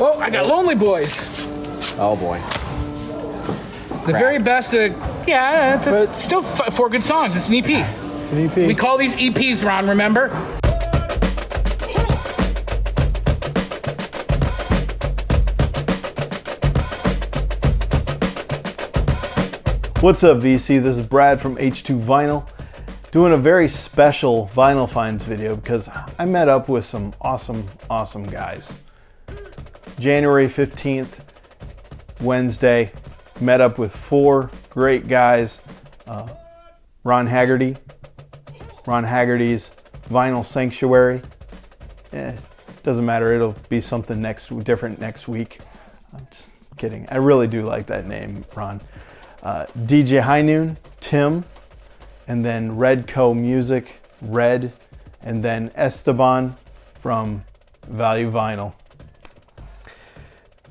Oh, I got Lonely Boys. Oh boy. The very best. Yeah, it's still 4 good songs. It's an EP. It's an EP. We call these EPs, Ron, remember? What's up, VC? This is Brad from H2Vinyl, doing a very special Vinyl Finds video because I met up with some awesome guys. January 15th, Wednesday, met up with 4 great guys. Ron Haggerty, Ron Haggerty's Vinyl Sanctuary. Doesn't matter, it'll be something different next week. I'm just kidding. I really do like that name, Ron. DJ Highnoon, Tim, and then RedCoMusic, Red, and then Esteban from Value Vinyl.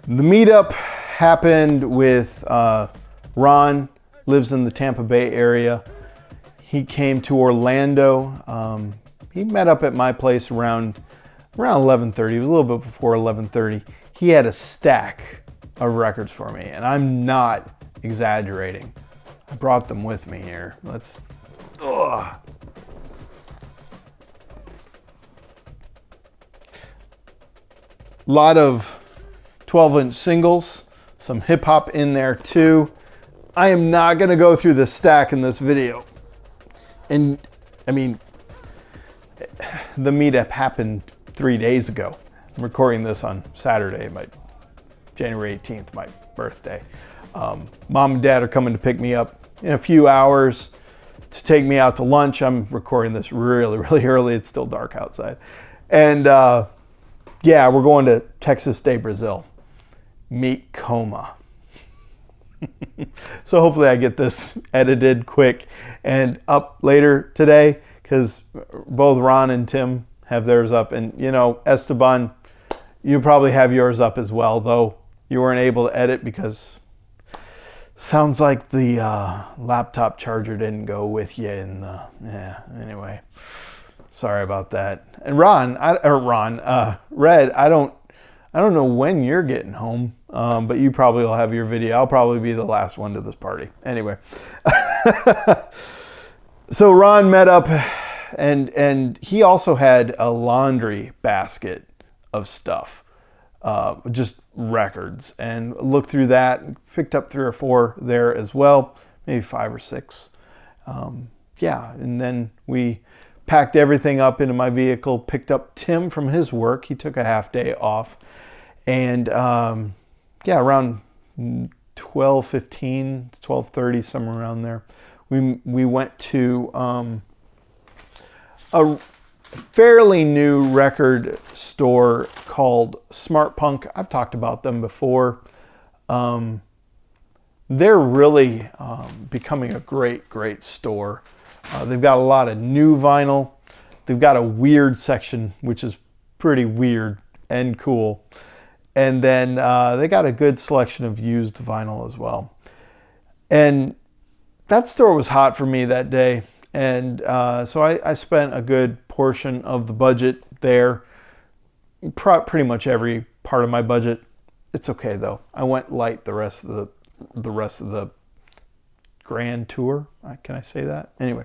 The meetup happened with Ron, lives in the Tampa Bay area. He came to Orlando. He met up at my place around 11:30. It was a little bit before 11:30. He had a stack of records for me, and I'm not exaggerating. I brought them with me here. Lot of 12-inch singles, some hip hop in there too. I am not going to go through this stack in this video. And I mean, the meetup happened 3 days ago. I'm recording this on Saturday, January 18th, my birthday. Mom and Dad are coming to pick me up in a few hours to take me out to lunch. I'm recording this really early. It's still dark outside. And yeah, we're going to Texas de Brazil. Meet Coma. So hopefully I get this edited quick and up later today, because both Ron and Tim have theirs up. And you know, Esteban, you probably have yours up as well, though you weren't able to edit because sounds like the laptop charger didn't go with you in the, anyway. Sorry about that. And Red, I don't know when you're getting home, but you probably will have your video. I'll probably be the last one to this party. Anyway. So Ron met up and he also had a laundry basket of stuff. Just records, and looked through that, picked up 3 or 4 there as well, maybe 5 or 6. Yeah, and then we packed everything up into my vehicle, picked up Tim from his work. He took a half day off, and yeah, around 12:15, 12:30, somewhere around there, we went to a fairly new record store called Smart Punk. I've talked about them before. They're really becoming a great store. They've got a lot of new vinyl. They've got a weird section, which is pretty weird and cool. And then they got a good selection of used vinyl as well. And that store was hot for me that day. And so I spent a good portion of the budget there. Pretty much every part of my budget. It's okay though. I went light the rest of the grand tour. Can I say that? Anyway,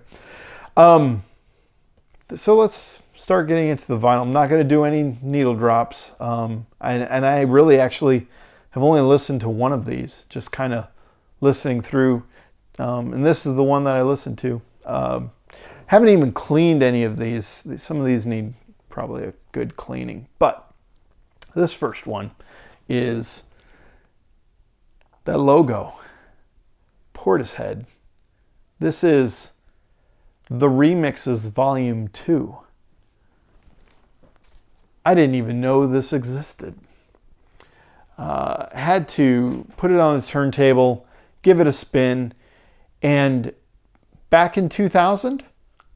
so let's start getting into the vinyl. I'm not going to do any needle drops. And I really actually have only listened to one of these, just kind of listening through. And this is the one that I listened to. Haven't even cleaned any of these. Some of these need probably a good cleaning. But this first one is that logo, Portishead. This is the Remixes Volume 2. I didn't even know this existed. Had to put it on the turntable, give it a spin, and back in 2000,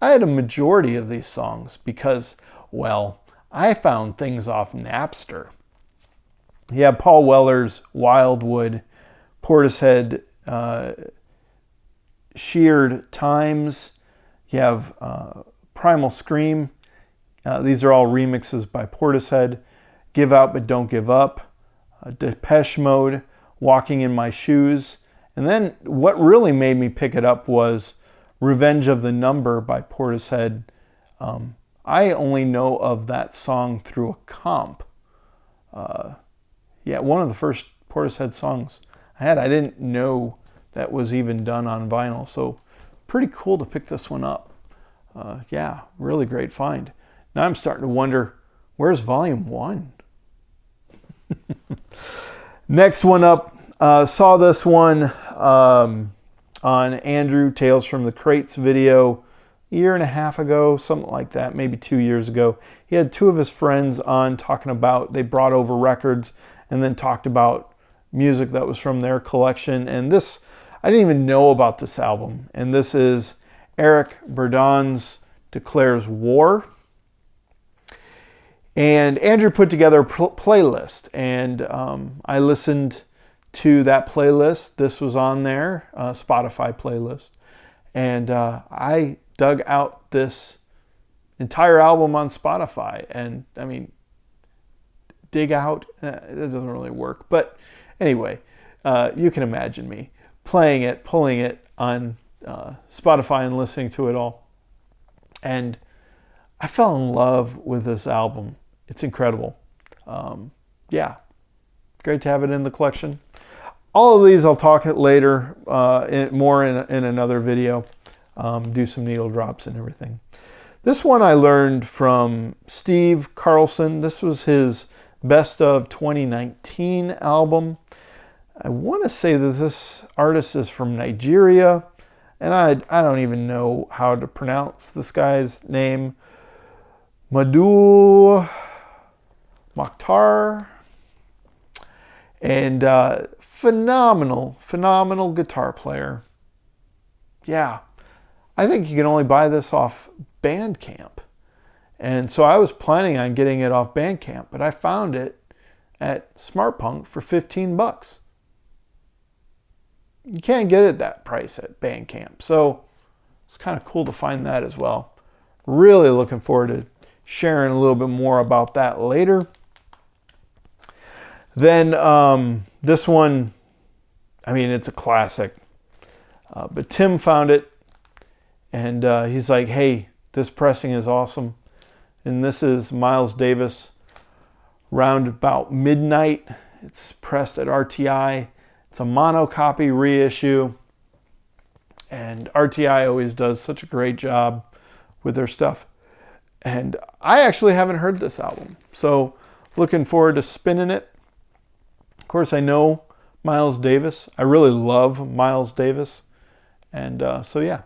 I had a majority of these songs because, well, I found things off Napster. You have Paul Weller's Wildwood, Portishead, Sheared Times. You have Primal Scream. These are all remixes by Portishead. Give Out But Don't Give Up. Depeche Mode, Walking in My Shoes. And then what really made me pick it up was Revenge of the Number by Portishead. I only know of that song through a comp. Yeah, one of the first Portishead songs I had. I didn't know that was even done on vinyl. So pretty cool to pick this one up. Yeah, really great find. Now I'm starting to wonder, where's volume 1? Next one up, saw this one on Andrew Tales from the Crates video a year and a half ago, something like that, maybe 2 years ago. He had 2 of his friends on talking about, they brought over records and then talked about music that was from their collection. And this, I didn't even know about this album. And this is Eric Burdon's Declares War. And Andrew put together a playlist, and I listened to that playlist. This was on there, Spotify playlist. And I dug out this entire album on Spotify. And I mean, dig out, it doesn't really work. But anyway, you can imagine me playing it, pulling it on Spotify and listening to it all. And I fell in love with this album. It's incredible. Yeah, great to have it in the collection. All of these I'll talk later, more in another video. Do some needle drops and everything. This one I learned from Steve Carlson. This was his Best of 2019 album. I want to say that this artist is from Nigeria, and I don't even know how to pronounce this guy's name. Madu Mokhtar. And phenomenal guitar player. Yeah, I think you can only buy this off Bandcamp. And so I was planning on getting it off Bandcamp, but I found it at SmartPunk for $15. You can't get it that price at Bandcamp. So it's kind of cool to find that as well. Really looking forward to sharing a little bit more about that later. Then this one, I mean, it's a classic. But Tim found it, and he's like, hey, this pressing is awesome. And this is Miles Davis, Round About Midnight. It's pressed at RTI. It's a mono copy reissue. And RTI always does such a great job with their stuff. And I actually haven't heard this album. So looking forward to spinning it. Of course, I know Miles Davis. I really love Miles Davis. And so yeah,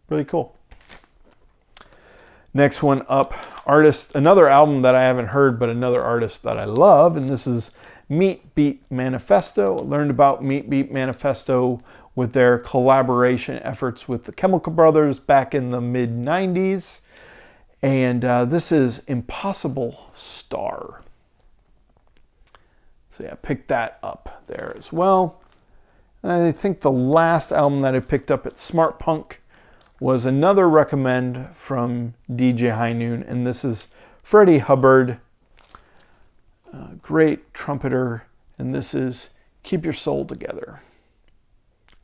really cool. Next one up, artist, another album that I haven't heard, but another artist that I love, and this is Meat Beat Manifesto. I learned about Meat Beat Manifesto with their collaboration efforts with the Chemical Brothers back in the mid-90s. And this is Impossible Star. So yeah, picked that up there as well. And I think the last album that I picked up at SmartPunk was another recommend from DJ Highnoon, and this is Freddie Hubbard, great trumpeter, and this is Keep Your Soul Together.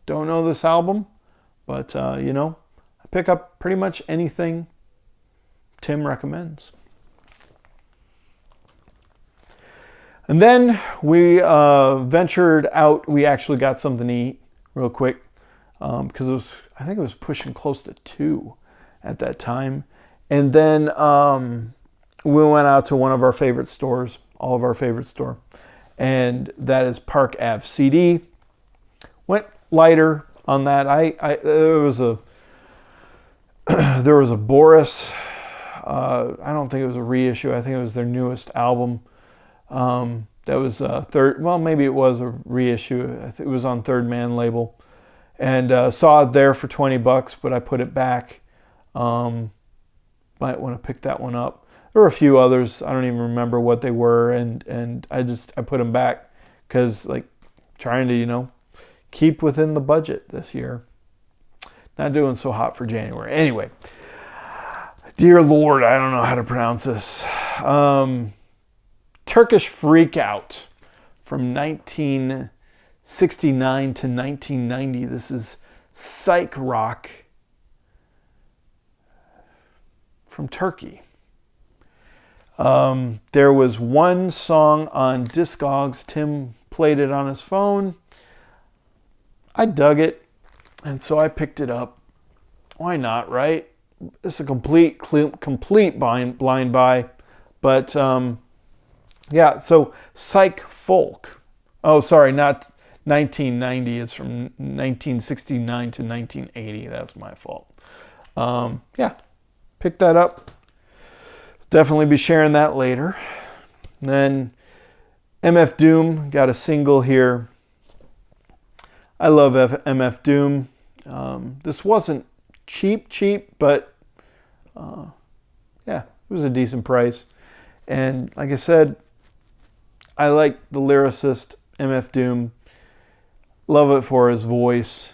Don't know this album, but you know, I pick up pretty much anything Tim recommends. And then we ventured out. We actually got something to eat real quick because I think it was pushing close to 2 at that time. And then we went out to one of our favorite stores, all of our favorite store, and that is Park Ave CD. Went lighter on that. There was a Boris. I don't think it was a reissue. I think it was their newest album. That was third. Well, maybe it was a reissue. I think it was on Third Man label, and saw it there for $20, but I put it back. Might want to pick that one up. There were a few others. I don't even remember what they were, and I put them back because like trying to keep within the budget this year. Not doing so hot for January. Anyway, dear Lord, I don't know how to pronounce this. Turkish Freakout from 1969 to 1990. This is psych rock from Turkey. There was one song on Discogs. Tim played it on his phone. I dug it, and so I picked it up. Why not, right? It's a complete blind buy. But yeah, so psych folk. Oh, sorry, not 1990. It's from 1969 to 1980. That's my fault. Yeah, picked that up. Definitely be sharing that later. And then MF Doom got a single here. I love MF Doom. This wasn't cheap, but yeah, it was a decent price. And like I said, I like the lyricist MF Doom. Love it for his voice.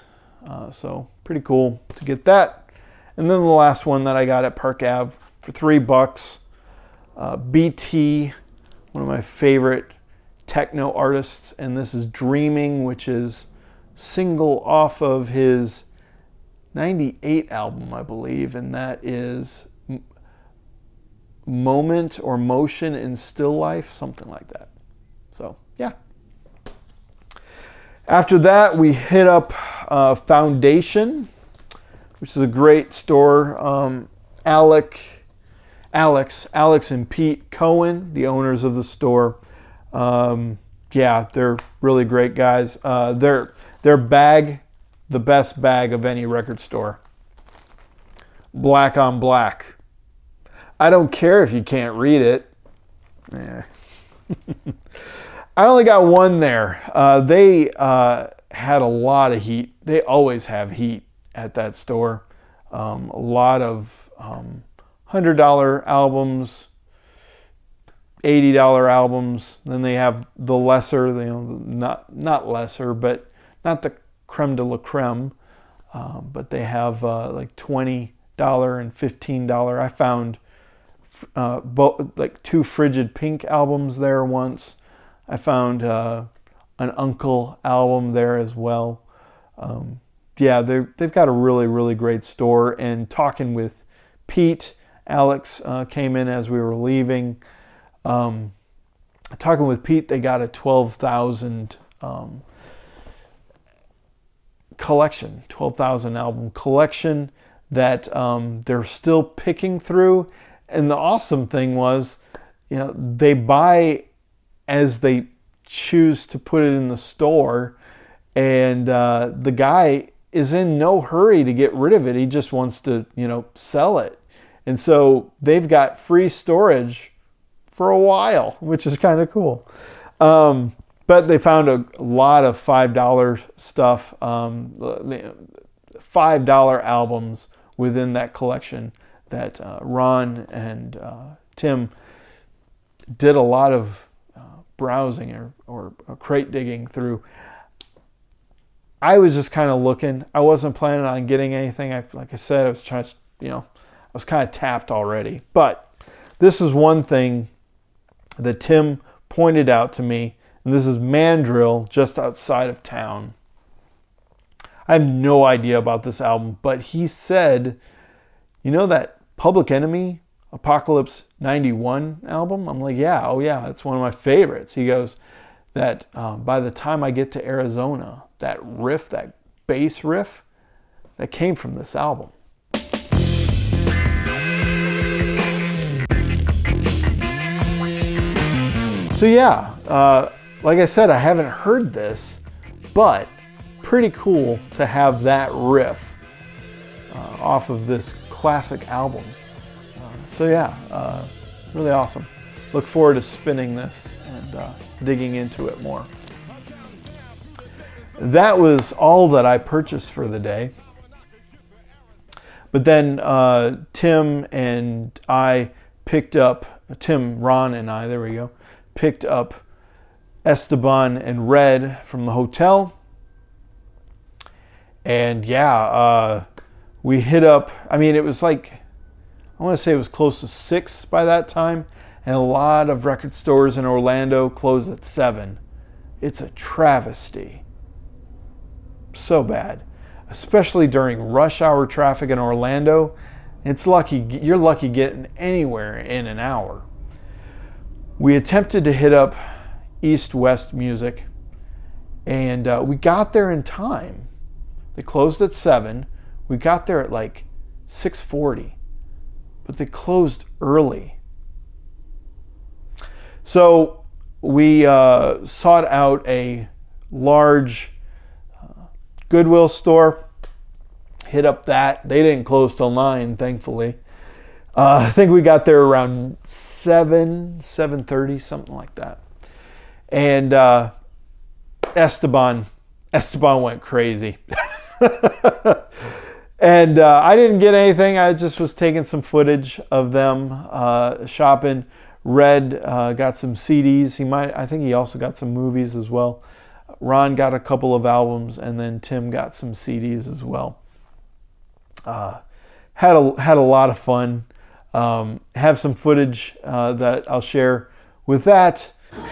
So pretty cool to get that. And then the last one that I got at Park Ave for $3. BT, one of my favorite techno artists, and this is Dreaming, which is single off of his 98 album, I believe, and that is Moment or Motion in Still Life, something like that. So, yeah. After that, we hit up Foundation, which is a great store. Alex and Pete Cohen, the owners of the store. Yeah, they're really great guys. Their bag, the best bag of any record store. Black on black. I don't care if you can't read it. Yeah. I only got one there. They had a lot of heat. They always have heat at that store. A lot of $100 albums, $80 albums. Then they have the lesser, you know, not lesser, but not the creme de la creme. But they have like $20 and $15. I found like 2 Frigid Pink albums there once. I found an Uncle album there as well. Yeah, they've got a really, really great store. And talking with Pete, Alex came in as we were leaving. Talking with Pete, they got a 12,000 collection, 12,000 album collection that they're still picking through. And the awesome thing was, you know, they buy as they choose to put it in the store, and the guy is in no hurry to get rid of it. He just wants to, you know, sell it. And so they've got free storage for a while, which is kind of cool. But they found a lot of $5 stuff, $5 albums within that collection that Ron and Tim did a lot of browsing or crate digging through. I was just kind of looking. I wasn't planning on getting anything. Like I said, I was trying to, you know, I was kind of tapped already. But this is one thing that Tim pointed out to me, and this is Mandrill, just outside of town. I have no idea about this album, but he said, you know that Public Enemy Apocalypse 91 album? I'm like, yeah, oh yeah, it's one of my favorites. He goes, that by the time I get to Arizona, that riff, that bass riff, that came from this album. So yeah, like I said, I haven't heard this, but pretty cool to have that riff off of this classic album. So yeah, really awesome. Look forward to spinning this and digging into it more. That was all that I purchased for the day. But then Tim, Ron and I, there we go, picked up Esteban and Red from the hotel. And yeah, we hit up, I mean, it was like, I want to say it was close to 6 by that time. And a lot of record stores in Orlando closed at 7. It's a travesty. So bad. Especially during rush hour traffic in Orlando. You're lucky getting anywhere in an hour. We attempted to hit up East-West Music, and we got there in time. They closed at 7. We got there at like 6:40, but they closed early. So we sought out a large Goodwill store, hit up that. They didn't close till 9, thankfully. I think we got there around 7:30, something like that. And Esteban went crazy. And I didn't get anything. I just was taking some footage of them shopping. Red got some CDs. I think he also got some movies as well. Ron got a couple of albums, and then Tim got some CDs as well. Had a lot of fun. Have some footage that I'll share with that.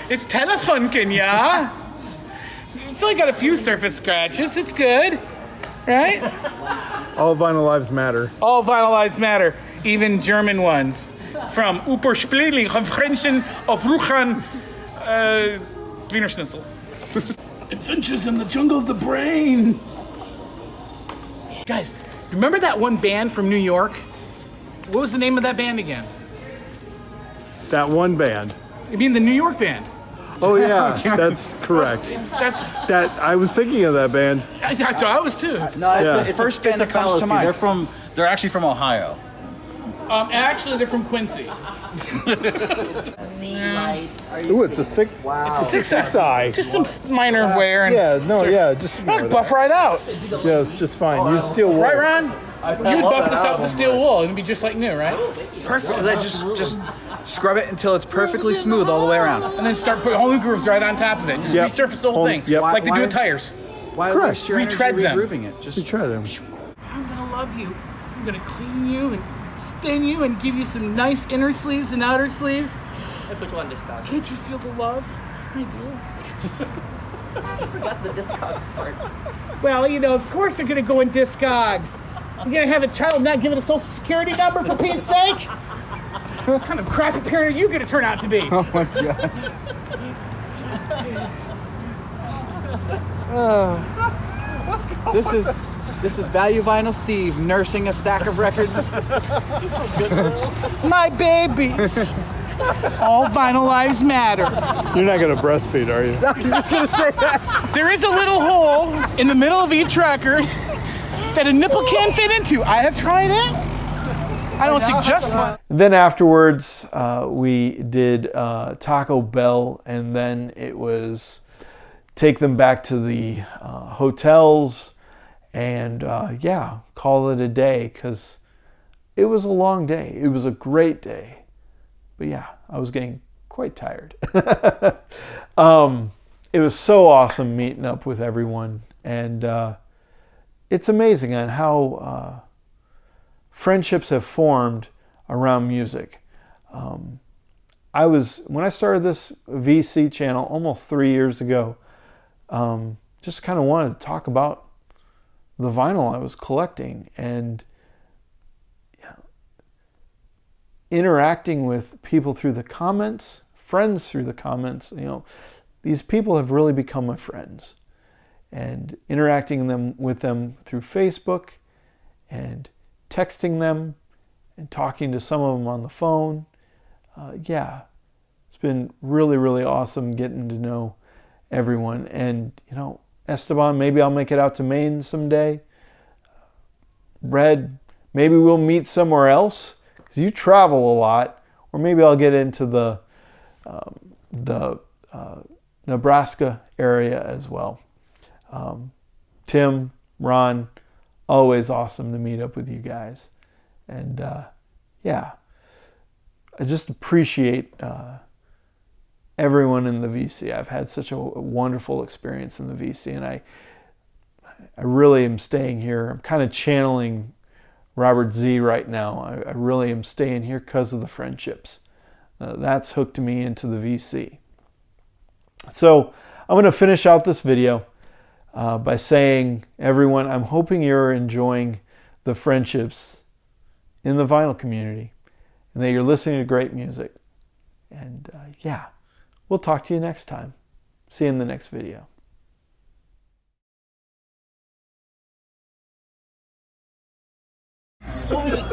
It's telefunken, yeah? It's only got a few surface scratches. It's good, right? All vinyl lives matter. All vinyl lives matter, even German ones. From Upersplitting of Grenzen of Ruchan Wiener Schnitzel. Adventures in the jungle of the brain. Guys, remember that one band from New York? What was the name of that band again? That one band. I mean the New York band. Oh yeah, that's correct. I was thinking of that band. I was too. No, it's the first band that comes to mind. They're actually from Ohio. Actually, they're from Quincy. Ooh, it's a 6. Wow. It's a 6i. Just some minor wear. And just buff right out. Yeah, just fine. You still wool. Right, Ron? You would buff this out with steel wool. It'd be just like new, right? Perfect. Just scrub it until it's perfectly smooth all the way around. And then start putting whole new grooves right on top of it. Just resurface the whole thing. Yep. Like they do with tires. Why waste your energy Retread them. regrooving it? Just Try them. I'm gonna love you. I'm gonna clean you and spin you and give you some nice inner sleeves and outer sleeves. I put you on Discogs. Can't you feel the love? I do. I forgot the Discogs part. Well, of course they're gonna go in Discogs. You're gonna have a child not give it a social security number for Pete's sake? What kind of crappy parent are you gonna turn out to be? oh my gosh. This is Value Vinyl Steve nursing a stack of records. My babies. All vinyl lives matter. You're not gonna breastfeed, are you? I was just gonna say that. There is a little hole in the middle of each record that a nipple can fit into. I have tried it. I don't suggest it. Then afterwards, we did Taco Bell, and then it was take them back to the hotels, and call it a day, because it was a long day. It was a great day. But yeah, I was getting quite tired. It was so awesome meeting up with everyone, and it's amazing on how friendships have formed around music. When I started this VC channel almost 3 years ago, just kind of wanted to talk about the vinyl I was collecting and interacting with people through the comments, friends through the comments. These people have really become my friends, and interacting with them through Facebook and texting them and talking to some of them on the phone. It's been really, really awesome getting to know everyone. And, Esteban, maybe I'll make it out to Maine someday. Red, maybe we'll meet somewhere else, because you travel a lot. Or maybe I'll get into the Nebraska area as well. Tim, Ron, always awesome to meet up with you guys. And I just appreciate everyone in the VC. I've had such a wonderful experience in the VC, and I really am staying here. I'm kind of channeling Robert Z right now. I really am staying here because of the friendships. That's hooked me into the VC. So I'm going to finish out this video by saying, everyone, I'm hoping you're enjoying the friendships in the vinyl community and that you're listening to great music. And yeah, we'll talk to you next time. See you in the next video.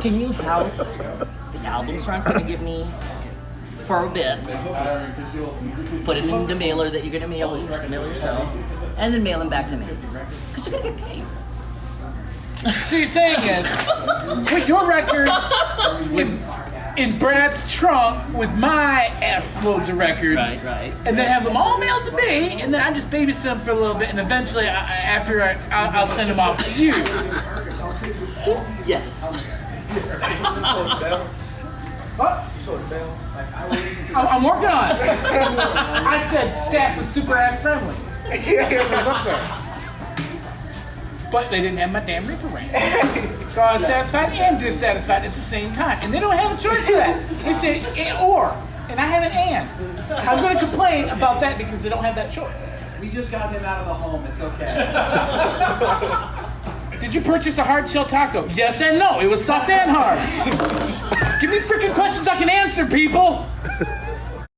Can you house the albums Ron's gonna give me for a bit? Put it in the mailer that you're gonna mail yourself, and then mail them back to me. Because you're gonna get paid. So you're saying is, put your records in Brad's trunk with my ass loads of records, Right. and then have them all mailed to me, and then I just babysit them for a little bit, and eventually, I'll send them off to you. Yes. What? I'm working on it. I said staff was super ass friendly. It was up there. But they didn't have my damn Reaper range. So I was satisfied and dissatisfied at the same time. And they don't have a choice for that. They say or, and I have an and. I'm going to complain about that because they don't have that choice. We just got him out of the home. It's okay. Did you purchase a hard shell taco? Yes and no. It was soft and hard. Give me freaking questions I can answer, people.